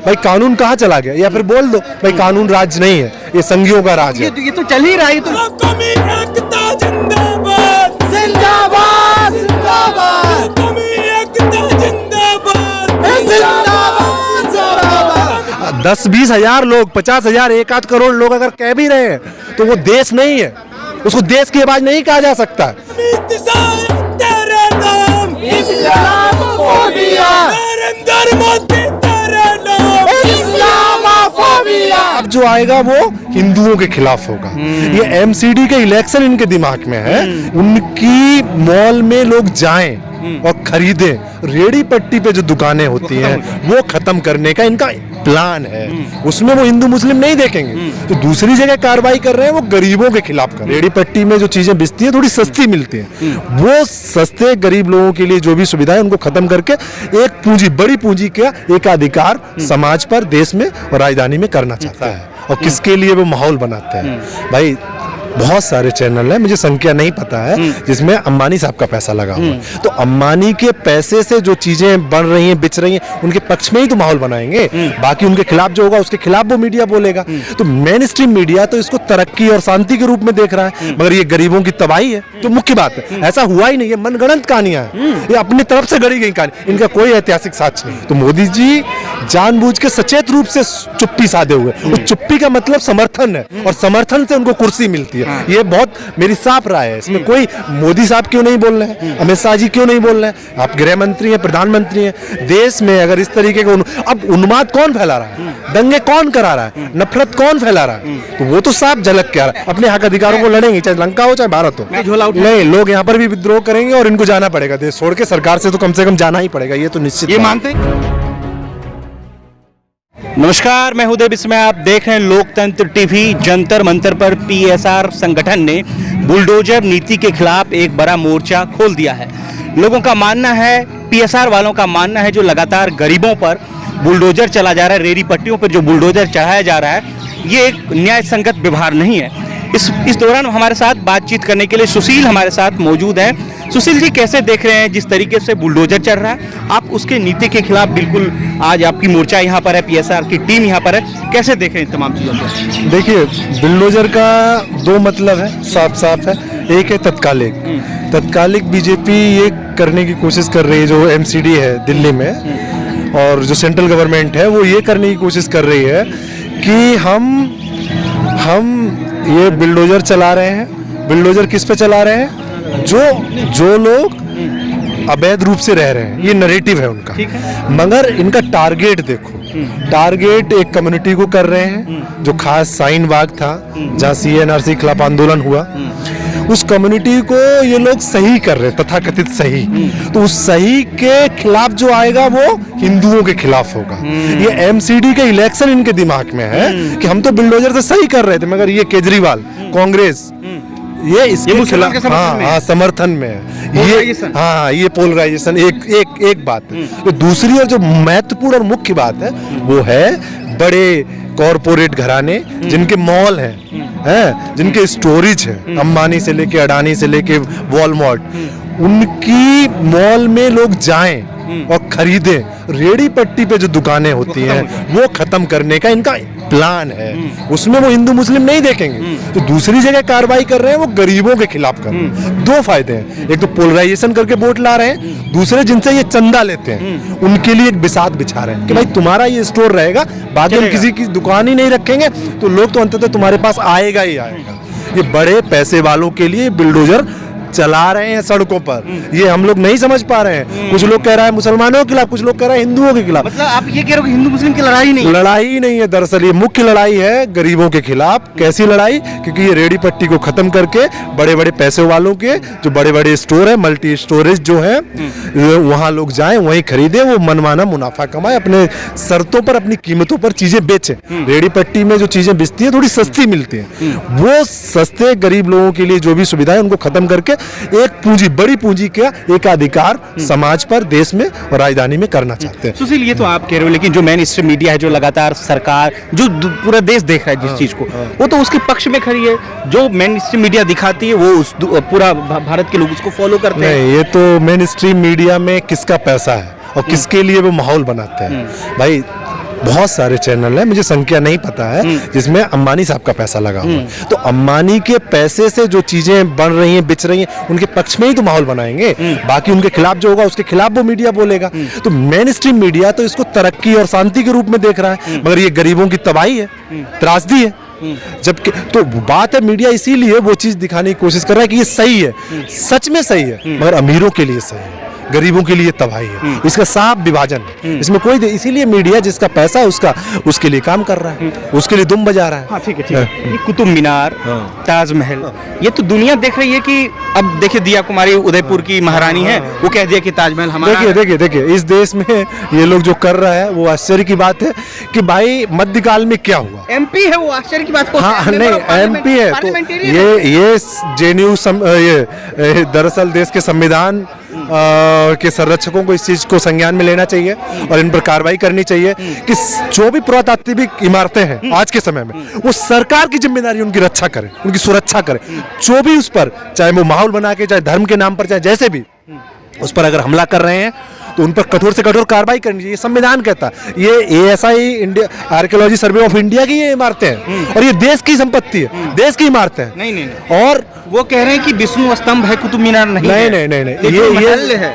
भाई कानून कहाँ चला गया, या फिर बोल दो भाई कानून राज नहीं है, ये संघियों का राज है। ये तो चल ही रहा है। तो कौमी एकता जिंदाबाद जिंदाबाद जिंदाबाद, कौमी एकता जिंदाबाद जिंदाबाद जिंदाबाद। 10-20 हजार लोग, 50 हजार, 1-8 करोड़ लोग अगर कह भी रहे हैं तो वो देश नहीं है, उसको देश की आवाज नहीं कहा जा सकता। तेरे नाम इस्लामोफोबिया, नरेंद्र मोदी तेरे नाम इस्लामोफोबिया। अब जो आएगा वो हिंदुओं के खिलाफ होगा। ये एमसीडी के इलेक्शन इनके दिमाग में है, उनकी मॉल में लोग जाएं और खरीदें, रेडी पट्टी पे जो दुकानें होती हैं वो खत्म करने का इनका प्लान है। उसमें वो हिंदू मुस्लिम नहीं देखेंगे। तो दूसरी जगह कार्रवाई कर रहे हैं वो गरीबों के खिलाफ कर। रेडी पट्टी में जो चीजें बिकती है थोड़ी सस्ती मिलती है, वो सस्ते गरीब लोगों के लिए जो भी सुविधा है उनको खत्म करके एक पूंजी, बड़ी पूंजी का एकाधिकार समाज पर, देश में और राजधानी में करना चाहता है। और किसके लिए वो माहौल बनाते हैं भाई। बहुत सारे चैनल हैं, मुझे संख्या नहीं पता है, जिसमें अंबानी साहब का पैसा लगा हुआ है। तो अंबानी के पैसे से जो चीजें बन रही हैं, बिच रही हैं, उनके पक्ष में ही तो माहौल बनाएंगे। बाकी उनके खिलाफ जो होगा उसके खिलाफ वो मीडिया बोलेगा। तो मेन स्ट्रीम मीडिया तो इसको तरक्की और शांति के रूप में देख रहा है, मगर ये गरीबों की तबाही है। तो मुख्य बात है, ऐसा हुआ ही नहीं, ये मनगढ़ंत कहानियां हैं, ये अपनी तरफ से गढ़ी गई कहानी, इनका कोई ऐतिहासिक साक्ष्य नहीं। तो मोदी जी जानबूझ के सचेत रूप से चुप्पी साधे हुए। उस चुप्पी का मतलब समर्थन है, और समर्थन से उनको कुर्सी मिलती है। ये बहुत मेरी साफ राय है। इसमें कोई मोदी साहब क्यों नहीं बोल रहे हैं, अमित शाह जी क्यों नहीं बोल रहे हैं, आप गृह मंत्री हैं, प्रधानमंत्री हैं। देश में अगर इस तरीके का अब उन्माद कौन फैला रहा है, दंगे कौन करा रहा है, नफरत कौन फैला रहा है, तो वो तो साफ झलक के आ रहा है। अपने हक अधिकारों को लड़ेंगे, चाहे लंका हो चाहे भारत हो। नहीं, लोग यहाँ पर भी विद्रोह करेंगे और इनको जाना पड़ेगा देश छोड़ के। सरकार से तो कम जाना ही पड़ेगा, ये तो निश्चित। ये मानते हैं। नमस्कार, मैं हूं देव बिस्मय, आप देख रहे हैं लोकतंत्र टीवी। जंतर मंतर पर पीएसआर संगठन ने बुलडोजर नीति के खिलाफ एक बड़ा मोर्चा खोल दिया है। लोगों का मानना है, पीएसआर वालों का मानना है, जो लगातार गरीबों पर बुलडोजर चला जा रहा है, रेडी पट्टियों पर जो बुलडोजर चढ़ाया जा रहा है, ये एक न्याय संगत व्यवहार नहीं है। इस दौरान हमारे साथ बातचीत करने के लिए सुशील हमारे साथ मौजूद हैं। सुशील जी, कैसे देख रहे हैं जिस तरीके से बुलडोजर चल रहा है, आप उसके नीति के खिलाफ बिल्कुल आज आपकी मोर्चा यहाँ पर है, पीएसआर की टीम यहाँ पर है, कैसे देख रहे हैं तमाम चीज़ों को? देखिए, बुलडोजर का दो मतलब है, साफ साफ है। एक है तत्कालिक बीजेपी ये करने की कोशिश कर रही है, जो एमसीडी है दिल्ली में और जो सेंट्रल गवर्नमेंट है वो ये करने की कोशिश कर रही है कि हम ये बुलडोजर चला रहे हैं। बुलडोजर किस पे चला रहे हैं? जो लोग अवैध रूप से रह रहे हैं, ये नैरेटिव है उनका। मगर इनका टारगेट देखो, टारगेट एक कम्युनिटी को कर रहे हैं जो खास शाहीन बाग था, जहाँ सीएनआरसी के खिलाफ आंदोलन हुआ। उस कम्युनिटी को ये लोग सही कर रहे हैं, तथाकथित सही। तो उस सही के खिलाफ जो आएगा वो हिंदुओं के खिलाफ होगा। ये एमसीडी के इलेक्शन इनके दिमाग में है कि हम तो बुलडोजर से सही कर रहे थे, मगर ये केजरीवाल, कांग्रेस, ये इसके खिलाफ समर्थन में है। ये पोलराइजेशन एक बात है। तो दूसरी और जो महत्वपूर्ण और मुख्य बात है वो है बड़े कॉरपोरेट घराने जिनके मॉल हैं, जिनके स्टोरेज है, अंबानी से लेके अडानी से लेके वॉलमार्ट, उनकी मॉल में लोग जाएं और खरीदें, रेडी पट्टी पे जो दुकानें होती हैं वो खत्म करने का इनका प्लान है। उसमें वो हिंदू मुस्लिम नहीं देखेंगे। तो दूसरी जगह कार्रवाई कर रहे हैं वो गरीबों के खिलाफ कर रहे हैं। दो फायदे हैं, एक तो पोलराइजेशन करके वोट ला रहे हैं, दूसरे जिनसे ये चंदा लेते हैं उनके लिए एक बिसात बिछा रहे हैं कि भाई तुम्हारा ये स्टोर रहेगा, बाद में किसी की दुकान ही नहीं रखेंगे तो लोग तो अंततः तुम्हारे पास आएगा ही आएगा। ये बड़े पैसे वालों के लिए बुलडोजर चला रहे हैं सड़कों पर, ये हम लोग नहीं समझ पा रहे हैं। कुछ लोग कह रहा है मुसलमानों के खिलाफ, कुछ लोग कह रहे हैं हिंदुओं के खिलाफ। मतलब आप ये कह रहे हो कि हिंदू मुस्लिम की लड़ाई नहीं है? दरअसल ये मुख्य लड़ाई है गरीबों के खिलाफ। कैसी लड़ाई? क्योंकि ये रेडी पट्टी को खत्म करके बड़े बड़े पैसे वालों के जो बड़े बड़े स्टोर है, मल्टी स्टोरेज जो है, वहां लोग जाएं, वहीं खरीदे, वो मनमाना मुनाफा कमाए, अपने शर्तों पर, अपनी कीमतों पर चीजें बेचे। रेडी पट्टी में जो चीजें बिकती है थोड़ी सस्ती मिलती है, वो सस्ते गरीब लोगों के लिए जो भी सुविधा है उनको खत्म करके एक बड़ी पूंजी का एकाधिकार समाज पर, देश में और राजधानी में करना चाहते हैं। सुशील, ये तो आप कह रहे हो, लेकिन जो मेन स्ट्रीम मीडिया है, जो लगातार सरकार, जो पूरा देश देख रहा है जिस चीज को, वो तो उसके पक्ष में खड़ी है। जो मेन स्ट्रीम मीडिया दिखाती है वो पूरा भारत के लोग उसको फॉलो करते हैं। नहीं, ये तो मेन स्ट्रीम मीडिया में किसका पैसा है और किसके लिए वो माहौल बनाते हैं भाई। बहुत सारे चैनल हैं, मुझे संख्या नहीं पता है, जिसमें अंबानी साहब का पैसा लगा हुआ है। तो अंबानी के पैसे से जो चीजें बन रही हैं, बिच रही हैं, उनके पक्ष में ही तो माहौल बनाएंगे। बाकी उनके खिलाफ जो होगा उसके खिलाफ वो मीडिया बोलेगा। तो मेन स्ट्रीम मीडिया तो इसको तरक्की और शांति के रूप में देख रहा है, मगर ये गरीबों की तबाही है, त्रासदी है। जबकि तो बात है, मीडिया इसीलिए वो चीज दिखाने की कोशिश कर रहा है कि ये सही है, सच में सही है, मगर अमीरों के लिए सही है, गरीबों के लिए तबाही है। इसका साफ विभाजन है, इसमें कोई इसीलिए मीडिया जिसका पैसा है उसके लिए काम कर रहा है, उसके लिए दुम बजा रहा है। हाँ, ठीक है, ठीक है। ये कुतुब मीनार, ताजमहल, ये तो दुनिया देख रही है कि अब देखिए दिया कुमारी उदयपुर की महारानी है, वो कह दिया कि ताजमहल हमारा है। देखिए इस देश में ये लोग जो कर रहा है वो आश्चर्य की बात है कि भाई मध्यकाल में क्या हुआ। एमपी है वो, आश्चर्य की बात। हाँ नहीं, एमपी है तो ये जेएनयू ये दरअसल देश के संविधान के संरक्षकों को इस चीज को संज्ञान में लेना चाहिए और इन पर कार्रवाई करनी चाहिए कि जो भी पुरातात्विक इमारतें हैं आज के समय में, वो सरकार की जिम्मेदारी उनकी रक्षा करे, उनकी सुरक्षा करे। जो भी उस पर, चाहे वो माहौल बना के, चाहे धर्म के नाम पर, चाहे जैसे भी उस पर अगर हमला कर रहे हैं तो उन पर कठोर से कठोर कार्रवाई करनी चाहिए। संविधान कहता है, ये ASI India archaeology survey of India की ये इमारतें हैं और ये देश की संपत्ति है, देश की इमारतें हैं। नहीं। और वो कह रहे हैं कि विष्णु स्तंभ है, कुतुब मीनार नहीं है। नहीं,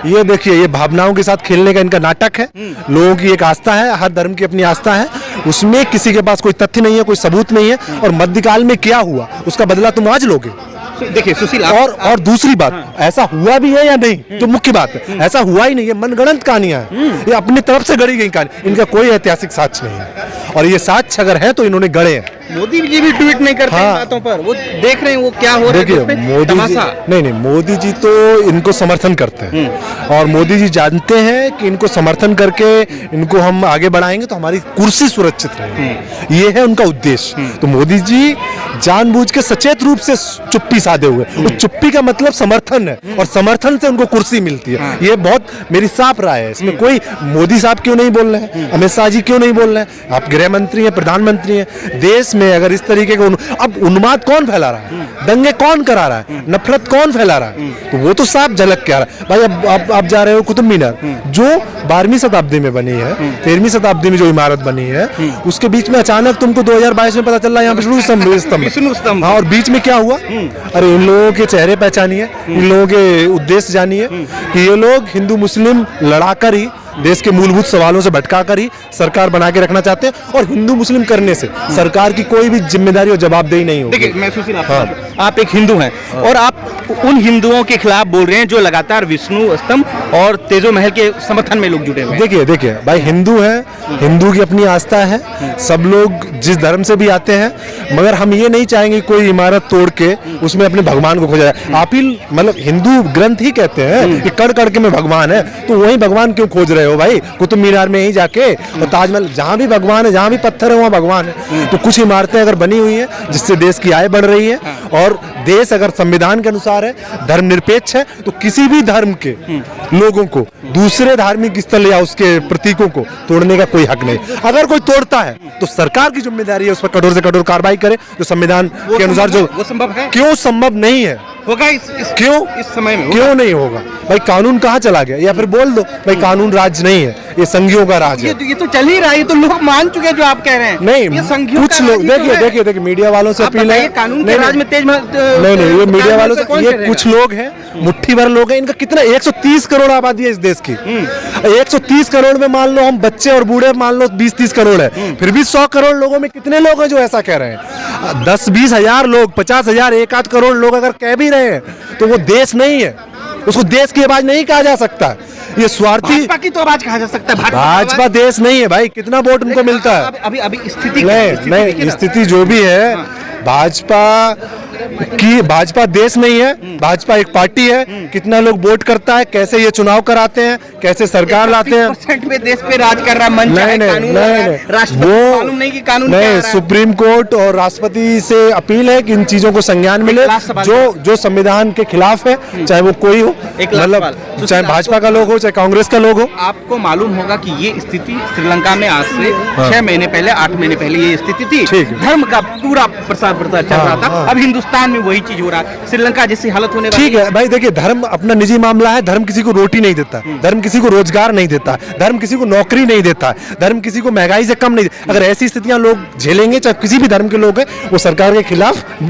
ये देखिए, ये भावनाओं के साथ खेलने का इनका नाटक है। लोगों की एक आस्था है, हर धर्म की अपनी आस्था है, उसमें किसी के पास कोई तथ्य नहीं है, कोई सबूत नहीं है। और मध्यकाल में क्या हुआ उसका बदला तुम आज लोगे। देखिए सुशील, और दूसरी बात, ऐसा हुआ भी है या नहीं, जो मुख्य बात है, ऐसा हुआ ही नहीं है, मनगढ़ंत कहानियां हैं, ये अपनी तरफ से गढ़ी गई कहानी, इनका कोई ऐतिहासिक साक्ष्य नहीं है। और ये साक्ष्य अगर है तो इन्होंने गढ़े हैं। मोदी जी भी ट्वीट नहीं करते इन बातों पर, वो देख रहे हैं वो क्या हो रहा है। देखिए मोदी जी मोदी जी तो इनको समर्थन करते हैं और मोदी जी जानते हैं कि इनको समर्थन करके इनको हम आगे बढ़ाएंगे तो हमारी कुर्सी सुरक्षित रहेगी, ये है उनका उद्देश्य। तो मोदी जी जानबूझ के सचेत रूप से चुप्पी साधे हुए, और चुप्पी का मतलब समर्थन है और समर्थन से उनको कुर्सी मिलती है। ये बहुत मेरी साफ राय है, इसमें कोई मोदी साहब क्यों नहीं बोल रहे हैं, अमित शाह जी क्यों नहीं बोल रहे हैं, आप गृह मंत्री हैं, प्रधानमंत्री हैं। देश में अगर इस तरीके का अब उन्माद कौन फैला रहा है, दंगे कौन करा रहा है, नफरत कौन फैला रहा है, तो वो तो साफ झलक के आ रहा है। भाई अब आप जा रहे हो कुतुब मीनार, जो 12वीं शताब्दी में बनी है, 13वीं शताब्दी में जो इमारत बनी है, उसके बीच में अचानक तुमको 2022 में पता चल रहा है यहाँ पे विष्णु स्तंभ। हाँ, और बीच में क्या हुआ? अरे इन लोगों के चेहरे पहचानिए, इन लोगों के उद्देश्य जानिए कि ये लोग हिंदू मुस्लिम लड़ाकर ही, देश के मूलभूत सवालों से भटकाकर ही सरकार बना के रखना चाहते हैं। और हिंदू मुस्लिम करने से सरकार की कोई भी जिम्मेदारी और जवाबदेही नहीं होगी। देखिए मैं सुशील, आप एक हिंदू हैं और आप उन हिंदुओं के खिलाफ बोल रहे हैं जो लगातार विष्णु स्तंभ और तेजो महल के समर्थन में लोग जुटे हुए हैं। देखिए भाई, हिंदू है, हिंदू की अपनी आस्था है, सब लोग जिस धर्म से भी आते हैं, मगर हम ये नहीं चाहेंगे कोई इमारत तोड़ के उसमें अपने भगवान को खोजा जाए। आप ही मतलब हिंदू ग्रंथ ही कहते हैं कि कड़ कड़ के में भगवान है, तो वही भगवान क्यों खोज रहे हो भाई कुतुब मीनार में ही जाके? और ताजमहल, जहाँ भी भगवान है, जहाँ भी पत्थर है वहाँ भगवान है। तो कुछ इमारतें अगर बनी हुई है जिससे देश की आय बढ़ रही है और देश अगर संविधान के अनुसार है, धर्मनिरपेक्ष है, तो किसी भी धर्म के लोगों को दूसरे धार्मिक स्थल या उसके प्रतीकों को तोड़ने का कोई हक नहीं। अगर कोई तोड़ता है तो सरकार की जिम्मेदारी है उस पर कठोर से कठोर कार्रवाई करे, जो संविधान के अनुसार जो वो संभव है। क्यों संभव नहीं है? होगा क्यों इस समय में क्यों नहीं होगा भाई? कानून कहाँ चला गया? या फिर बोल दो भाई कानून राज नहीं है, ये संघियों का राज है। ये तो चल ही रहा है, ये तो लोग मान चुके हैं जो आप कह रहे हैं। नहीं, ये संघियों कुछ का लोग राज ही तो है। देखिए मीडिया वालों से अपील है, कानून के राज में तेज नहीं, ये मीडिया वालों से, ये कुछ लोग हैं, मुट्ठी भर लोग हैं, इनका कितना 130 करोड़ आबादी है इस देश की। 130 करोड़ में मान लो हम बच्चे और बूढ़े मान लो 20-30 करोड़ है, फिर भी 100 करोड़ लोगों में कितने लोग हैं जो ऐसा कह रहे हैं? 10-20 हजार लोग, 50 हजार, 1-8 करोड़ लोग अगर कह भी रहे हैं तो वो देश नहीं है, उसको देश की आवाज नहीं कहा जा सकता। ये स्वार्थी भाजपा की तो आवाज कहा जा सकता है। भाजपा देश नहीं है भाई, कितना वोट उनको मिलता है? अभी स्थिति नहीं, स्थिति जो भी है, भाजपा देश नहीं है, भाजपा एक पार्टी है। कितना लोग वोट करता है, कैसे ये चुनाव कराते हैं, कैसे सरकार लाते हैं, 30% में देश पे राज कर रहा है, मंच है, कानून है, राष्ट्रपति को मालूम नहीं कि कानून क्या नहीं, है। सुप्रीम कोर्ट और राष्ट्रपति से अपील है कि इन चीजों को संज्ञान मिले, जो संविधान के खिलाफ है, चाहे वो कोई हो, मतलब चाहे भाजपा का लोग हो, चाहे कांग्रेस का लोग हो। आपको मालूम होगा कि ये स्थिति श्रीलंका में आज से 6 महीने पहले, 8 महीने पहले ये स्थिति थी। धर्म का पूरा प्रसार चल रहा था। अब हिंदुस्तान पाकिस्तान में वही चीज हो रहा है, श्रीलंका जैसी हालत होने वाली ठीक है भाई, देखिए धर्म अपना निजी मामला है। धर्म किसी को रोटी नहीं देता, धर्म किसी को रोजगार नहीं देता, धर्म किसी को नौकरी नहीं देता, धर्म किसी को महंगाई से कम नहीं देता। अगर ऐसी स्थितियां लोग झेलेंगे, चाहे किसी भी धर्म के लोग हैं, वो सरकार के खिलाफ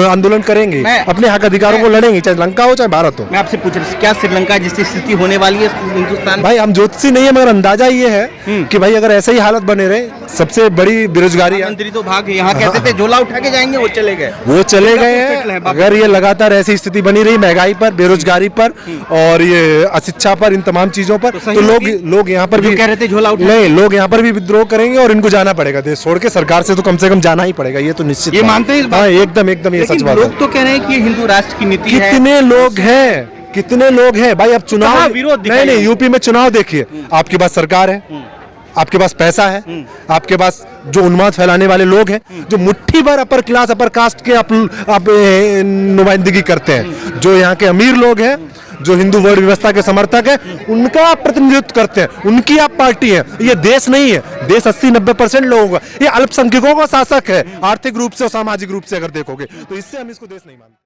आंदोलन करेंगे, अपने हक अधिकारों को लड़ेंगे, चाहे लंका हो चाहे भारत हो। मैं आपसे पूछ रहा हूँ, क्या श्रीलंका जैसी स्थिति होने वाली है हिंदुस्तान? भाई हम ज्योतिषी नहीं है, मगर अंदाजा ये है कि भाई अगर ऐसे ही हालत बने रहे, सबसे बड़ी बेरोजगारी है। मंत्री तो भाग यहाँ कहते थे झोला उठा के जाएंगे, वो चले गए। वो चले गए हैं। अगर ये लगातार ऐसी स्थिति बनी रही, महंगाई पर, बेरोजगारी पर और ये अशिक्षा पर, इन तमाम चीजों पर, तो लोग यहाँ पर भी कह रहे थे झोला उठा, नहीं, लोग यहाँ पर भी विद्रोह करेंगे और इनको जाना पड़ेगा देश छोड़ के। सरकार से तो कम जाना ही पड़ेगा, ये तो निश्चित। ये मानते हैं इस बात? हाँ, एकदम ये सच बात है। लोग तो कह रहे हैं कि ये हिंदू राष्ट्र की नीति है। कितने लोग हैं, कितने लोग हैं भाई? अब चुनाव, कहाँ विरोध दिखाई नहीं, यूपी में चुनाव देखिए, आपके पास सरकार है, आपके पास पैसा है, आपके पास जो उन्माद फैलाने वाले लोग हैं, जो मुट्ठी भर अपर क्लास, अपर कास्ट के आप नुमाइंदगी करते हैं, जो यहाँ के अमीर लोग हैं, जो हिंदू वर्ण व्यवस्था के समर्थक है, उनका आप प्रतिनिधित्व करते हैं, उनकी आप पार्टी है। ये देश नहीं है, देश 80-90% लोगों का, ये अल्पसंख्यकों का शासक है, आर्थिक रूप से और सामाजिक रूप से अगर देखोगे तो। इससे हम इसको देश नहीं मानते।